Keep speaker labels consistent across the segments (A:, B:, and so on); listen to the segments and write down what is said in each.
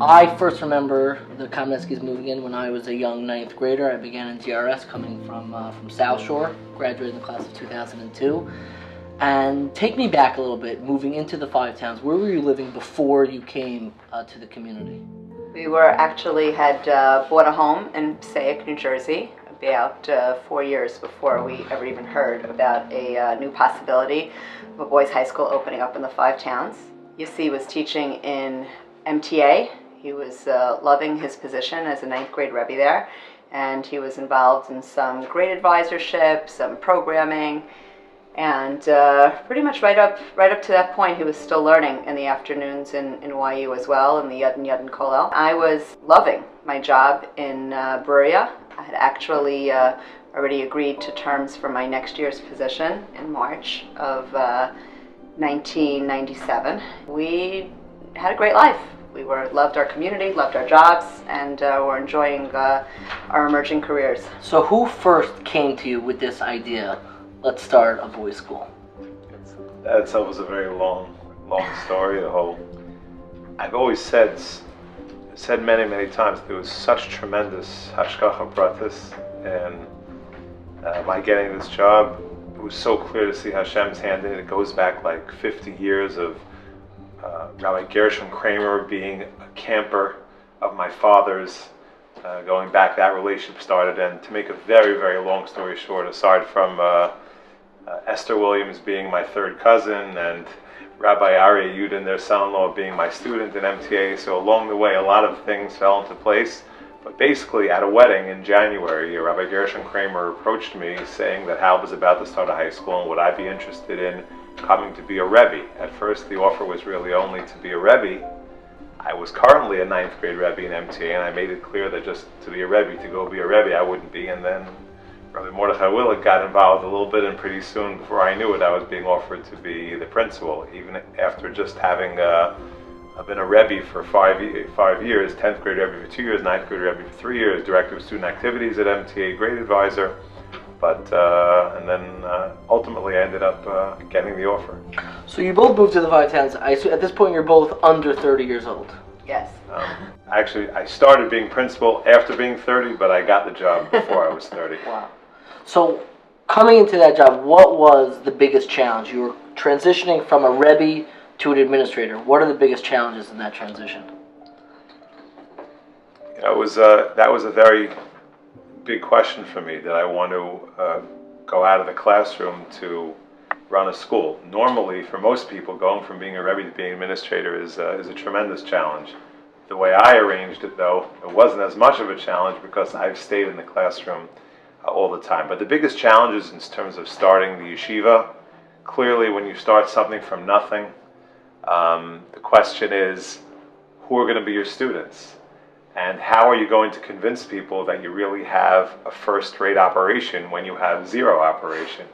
A: I first remember the Kaminetskys moving in when I was a young ninth grader. I began in DRS coming from South Shore, graduated in the class of 2002. And take me back a little bit, moving into the Five Towns. Where were you living before you came to the community?
B: We had bought a home in Passaic, New Jersey, about 4 years before we ever even heard about a new possibility of a boys' high school opening up in the Five Towns. Yossi was teaching in MTA. He was loving his position as a ninth grade Rebbe there, and he was involved in some grade advisorship, some programming, and pretty much right up to that point, he was still learning in the afternoons in YU as well, in the Yad and Kollel. I was loving my job in Berea. I had actually already agreed to terms for my next year's position in March of 1997. We had a great life. We loved our community, loved our jobs, and were enjoying our emerging careers.
A: So who first came to you with this idea? Let's start a boys' school.
C: That itself was a very long story. I've always said many times, there was such tremendous hashgacha pratis, and by getting this job, it was so clear to see Hashem's hand in it. It goes back like 50 years of Rabbi Gershom Kramer being a camper of my father's. Going back, that relationship started, and to make a very long story short, aside from Esther Williams being my third cousin and Rabbi Aryeh Yudin, their son-in-law, being my student in MTA, so along the way a lot of things fell into place. But basically at a wedding in January, Rabbi Gershom Kramer approached me saying that Hal was about to start a high school and would I be interested in coming to be a Rebbe. At first the offer was really only to be a Rebbe. I was currently a ninth grade Rebbe in MTA, and I made it clear that just to be a Rebbe, to go be a Rebbe, I wouldn't be. And then Rabbi Mordechai Willett got involved a little bit, and pretty soon, before I knew it, I was being offered to be the principal, even after just having been a Rebbe for 5 years, 10th grade Rebbe for 2 years, 9th grade Rebbe for 3 years, director of student activities at MTA, grade advisor. But and then ultimately I ended up getting the offer.
A: So you both moved to the Five Towns. At this point, you're both under 30 years old.
B: Yes.
C: Actually, I started being principal after being 30, but I got the job before I was 30.
A: Wow. So coming into that job, what was the biggest challenge? You were transitioning from a Rebbe to an administrator. What are the biggest challenges in that transition?
C: That was a very big question for me. Did I want to go out of the classroom to run a school? Normally, for most people, going from being a Rebbe to being an administrator is a tremendous challenge. The way I arranged it, though, it wasn't as much of a challenge because I've stayed in the classroom all the time. But the biggest challenges in terms of starting the yeshiva, clearly when you start something from nothing, the question is, who are going to be your students? And how are you going to convince people that you really have a first-rate operation when you have zero operation?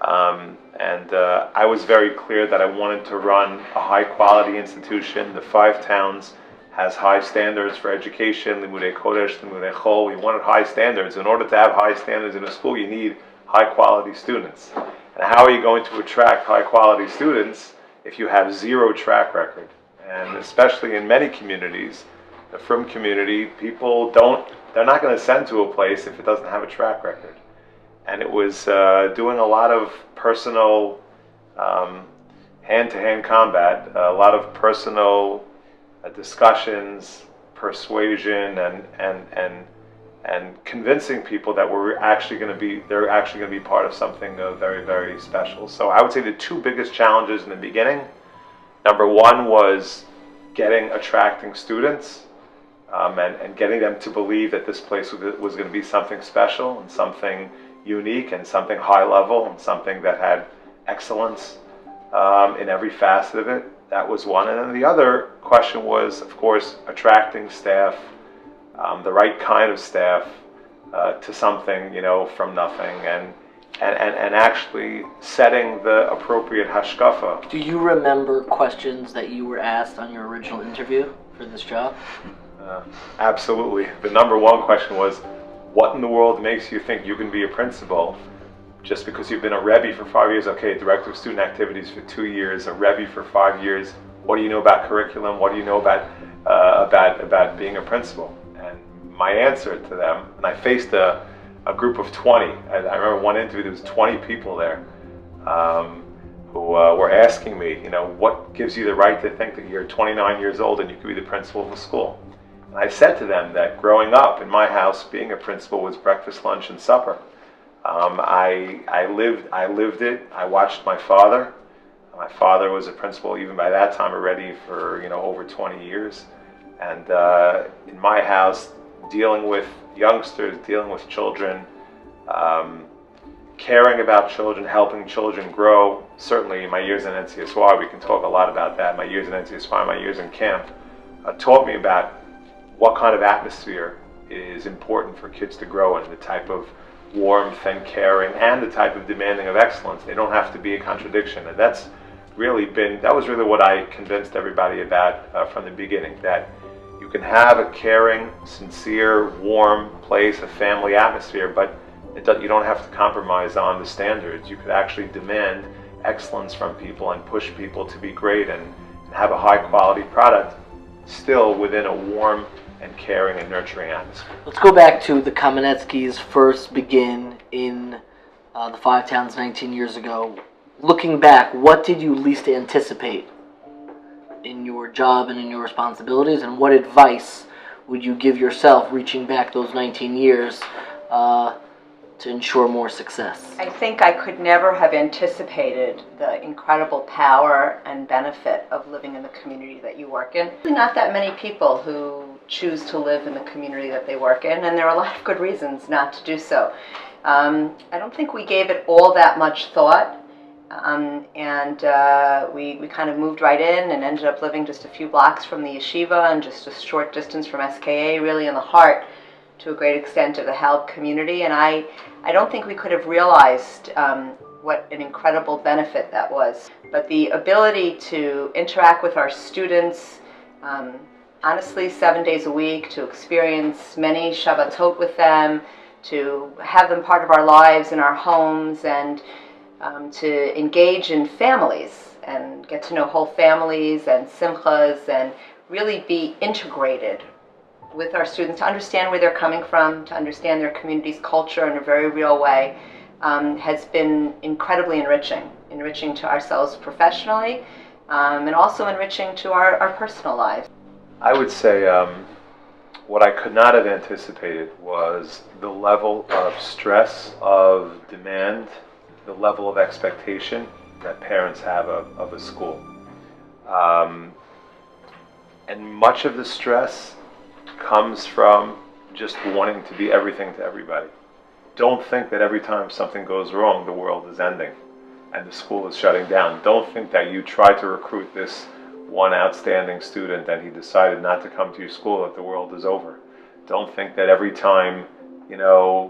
C: I was very clear that I wanted to run a high-quality institution. The Five Towns has high standards for education, limudei kodesh, limudei chol. We wanted high standards. In order to have high standards in a school, you need high-quality students. And how are you going to attract high-quality students if you have zero track record? And especially in many communities, the frum community, they're not going to send to a place if it doesn't have a track record. And it was doing a lot of personal hand-to-hand combat, a lot of personal discussions, persuasion, and convincing people that they're actually going to be part of something very special. So I would say the two biggest challenges in the beginning, number one was attracting students. And getting them to believe that this place was going to be something special and something unique and something high level and something that had excellence in every facet of it. That was one. And then the other question was, of course, attracting staff, the right kind of staff to something, from nothing, and actually setting the appropriate hashkafa.
A: Do you remember questions that you were asked on your original interview for this job?
C: Absolutely. The number one question was, what in the world makes you think you can be a principal just because you've been a Rebbe for 5 years? Okay, director of student activities for 2 years, a Rebbe for 5 years. What do you know about curriculum? What do you know about about being a principal. And my answer to them, and I faced a group of 20. I remember one interview, there was 20 people there who were asking me, what gives you the right to think that you're 29 years old and you could be the principal of a school? And I said to them that growing up in my house, being a principal was breakfast, lunch, and supper. I lived it. I watched my father. My father was a principal even by that time already for over 20 years. And in my house, dealing with youngsters, dealing with children, caring about children, helping children grow. Certainly my years in NCSY, we can talk a lot about that. My years in NCSY, my years in camp, taught me about what kind of atmosphere is important for kids to grow in, the type of warmth and caring and the type of demanding of excellence. They don't have to be a contradiction. And that was really what I convinced everybody about from the beginning, that you can have a caring, sincere, warm place, a family atmosphere, but you don't have to compromise on the standards. You could actually demand excellence from people and push people to be great and have a high quality product still within a warm and caring and nurturing atmosphere.
A: Let's go back to the Kaminetskys first begin in the Five Towns 19 years ago. Looking back, what did you least anticipate in your job and in your responsibilities, and what advice would you give yourself reaching back those 19 years to ensure more success?
B: I think I could never have anticipated the incredible power and benefit of living in the community that you work in. Not that many people who choose to live in the community that they work in, and there are a lot of good reasons not to do so. I don't think we gave it all that much thought, we kind of moved right in and ended up living just a few blocks from the yeshiva and just a short distance from SKA, really in the heart, to a great extent, of the Halb community. And I don't think we could have realized what an incredible benefit that was. But the ability to interact with our students, honestly, 7 days a week, to experience many Shabbatot with them, to have them part of our lives in our homes, and to engage in families and get to know whole families and simchas and really be integrated with our students, to understand where they're coming from, to understand their community's culture in a very real way, has been incredibly enriching to ourselves professionally, and also enriching to our personal lives.
C: I would say what I could not have anticipated was the level of stress, of demand, the level of expectation that parents have of a school. And much of the stress comes from just wanting to be everything to everybody. Don't think that every time something goes wrong, the world is ending and the school is shutting down. Don't think that you tried to recruit this one outstanding student and he decided not to come to your school, that the world is over. Don't think that every time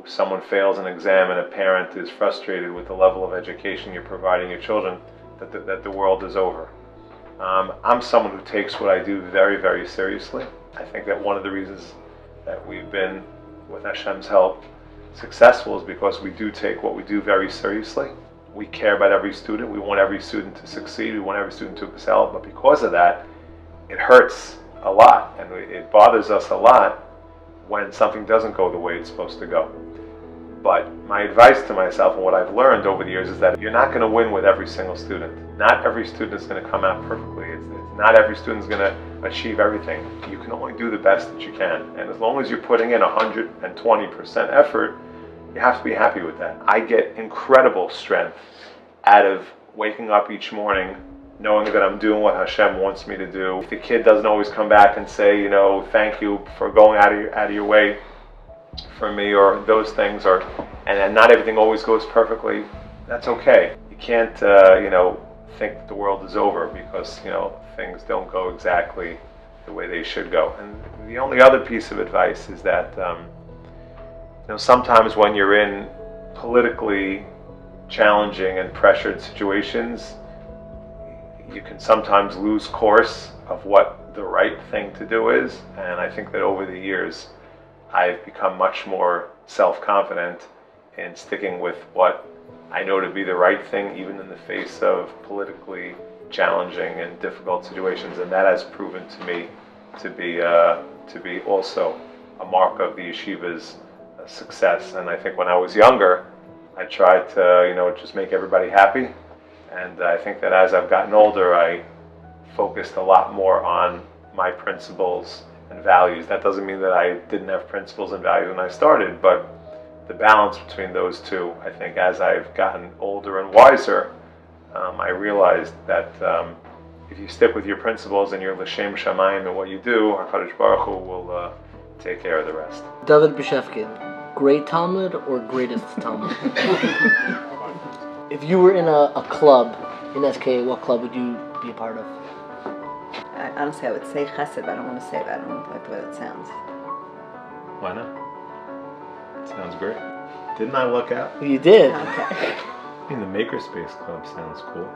C: someone fails an exam and a parent is frustrated with the level of education you're providing your children, that the world is over. I'm someone who takes what I do very, very seriously. I think that one of the reasons that we've been, with Hashem's help, successful is because we do take what we do very seriously. We care about every student. We want every student to succeed. We want every student to excel. But because of that, it hurts a lot and it bothers us a lot when something doesn't go the way it's supposed to go. But my advice to myself and what I've learned over the years is that you're not going to win with every single student. Not every student is going to come out perfectly. It's not every student is going to achieve everything. You can only do the best that you can. And as long as you're putting in 120% effort, you have to be happy with that. I get incredible strength out of waking up each morning knowing that I'm doing what Hashem wants me to do. If the kid doesn't always come back and say, thank you for going out of your way for me, or those things, and not everything always goes perfectly, that's okay. You can't, think that the world is over because, things don't go exactly the way they should go. And the only other piece of advice is that, sometimes when you're in politically challenging and pressured situations, you can sometimes lose course of what the right thing to do is. And I think that over the years, I've become much more self-confident in sticking with what I know to be the right thing, even in the face of politically challenging and difficult situations. And that has proven to me to be also a mark of the yeshiva's success. And I think when I was younger, I tried to just make everybody happy. And I think that as I've gotten older, I focused a lot more on my principles and values. That doesn't mean that I didn't have principles and values when I started, but the balance between those two, I think as I've gotten older and wiser, I realized that if you stick with your principles and your l'shem shamayim and what you do, HaKadosh Baruch Hu will take care of the rest.
A: David Beshefkin, great Talmud or greatest Talmud? If you were in a club in SK, what club would you be a part of?
B: Honestly, I would say chesed, but I don't want to say that. I don't like the way that sounds.
C: Why not? Sounds great. Didn't I look out?
A: You did.
B: Okay.
C: I mean, the Makerspace Club sounds cool.